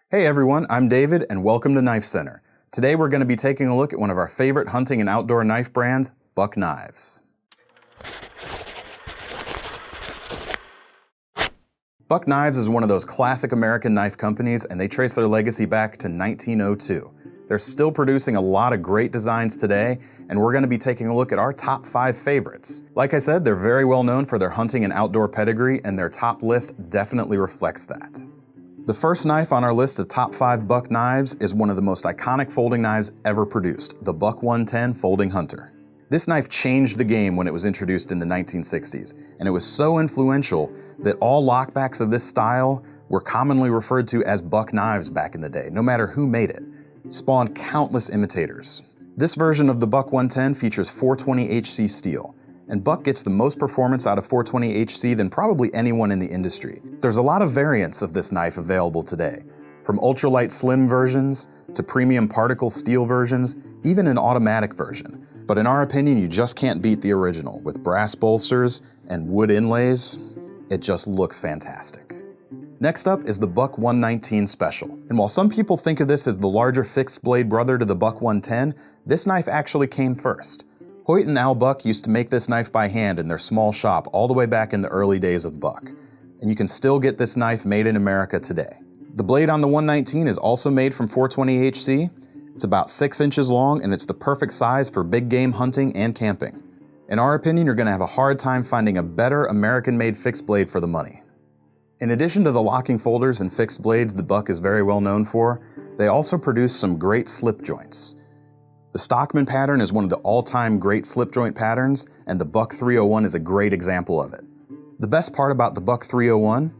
Hey everyone, I'm David and welcome to Knife Center. Today we're going to be taking a look at one of our favorite hunting and outdoor knife brands, Buck Knives. Buck Knives is one of those classic American knife companies, and they trace their legacy back to 1902. They're still producing a lot of great designs today, and we're going to be taking a look at our top 5 favorites. Like I said, they're very well known for their hunting and outdoor pedigree, and their top list definitely reflects that. The first knife on our list of top 5 Buck Knives is one of the most iconic folding knives ever produced, the Buck 110 Folding Hunter. This knife changed the game when it was introduced in the 1960s, and it was so influential that all lockbacks of this style were commonly referred to as Buck Knives back in the day, no matter who made it. It spawned countless imitators. This version of the Buck 110 features 420HC steel, and Buck gets the most performance out of 420HC than probably anyone in the industry. There's a lot of variants of this knife available today, from ultralight slim versions to premium particle steel versions, even an automatic version. But in our opinion, you just can't beat the original. With brass bolsters and wood inlays, it just looks fantastic. Next up is the Buck 119 Special. And while some people think of this as the larger fixed blade brother to the Buck 110, this knife actually came first. Hoyt and Al Buck used to make this knife by hand in their small shop all the way back in the early days of Buck. And you can still get this knife made in America today. The blade on the 119 is also made from 420HC. It's about 6 inches long, and it's the perfect size for big game hunting and camping. In our opinion, you're going to have a hard time finding a better American-made fixed blade for the money. In addition to the locking folders and fixed blades the Buck is very well known for, they also produce some great slip joints. The Stockman pattern is one of the all-time great slip joint patterns, and the Buck 301 is a great example of it. The best part about the Buck 301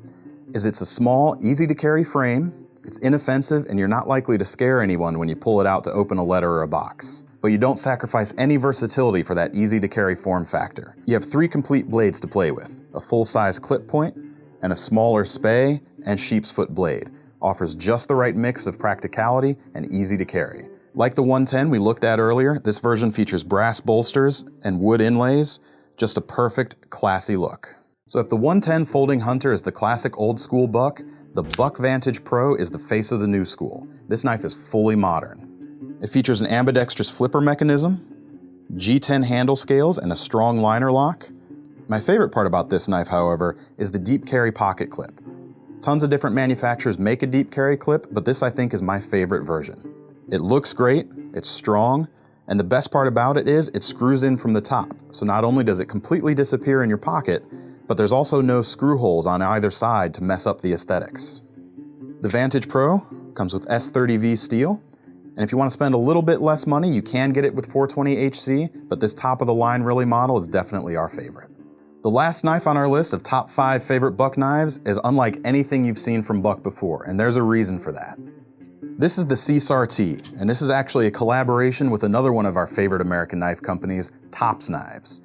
is it's a small, easy-to-carry frame, it's inoffensive, and you're not likely to scare anyone when you pull it out to open a letter or a box. But you don't sacrifice any versatility for that easy-to-carry form factor. You have 3 complete blades to play with, a full-size clip point, and a smaller spay and sheep's foot blade. Offers just the right mix of practicality and easy to carry. Like the 110 we looked at earlier, this version features brass bolsters and wood inlays, just a perfect, classy look. So if the 110 Folding Hunter is the classic old school Buck, the Buck Vantage Pro is the face of the new school. This knife is fully modern. It features an ambidextrous flipper mechanism, G10 handle scales, and a strong liner lock. My favorite part about this knife, however, is the deep carry pocket clip. Tons of different manufacturers make a deep carry clip, but this I think is my favorite version. It looks great, it's strong, and the best part about it is it screws in from the top. So not only does it completely disappear in your pocket, but there's also no screw holes on either side to mess up the aesthetics. The Vantage Pro comes with S30V steel, and if you want to spend a little bit less money, you can get it with 420HC, but this top of the line really model is definitely our favorite. The last knife on our list of top 5 favorite Buck knives is unlike anything you've seen from Buck before, and there's a reason for that. This is the CSAR-T, and this is actually a collaboration with another one of our favorite American knife companies, Tops Knives.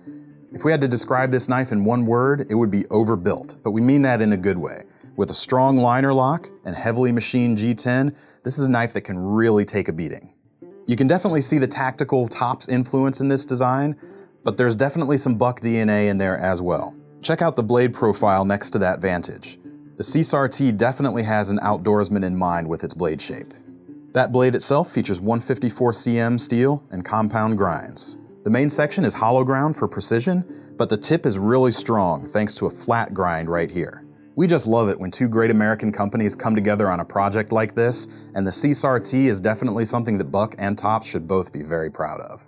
If we had to describe this knife in one word, it would be overbuilt, but we mean that in a good way. With a strong liner lock and heavily machined G10, this is a knife that can really take a beating. You can definitely see the tactical Tops influence in this design, but there's definitely some Buck DNA in there as well. Check out the blade profile next to that Vantage. The CSAR-T definitely has an outdoorsman in mind with its blade shape. That blade itself features 154 cm steel and compound grinds. The main section is hollow ground for precision, but the tip is really strong thanks to a flat grind right here. We just love it when 2 great American companies come together on a project like this, and the CSAR-T is definitely something that Buck and Tops should both be very proud of.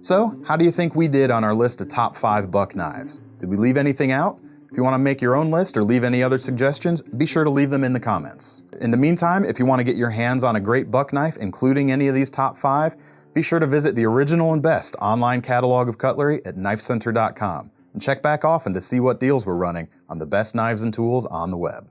So, how do you think we did on our list of top 5 Buck knives? Did we leave anything out? If you want to make your own list or leave any other suggestions, be sure to leave them in the comments. In the meantime, if you want to get your hands on a great Buck knife, including any of these top 5, be sure to visit the original and best online catalog of cutlery at knifecenter.com and check back often to see what deals we're running on the best knives and tools on the web.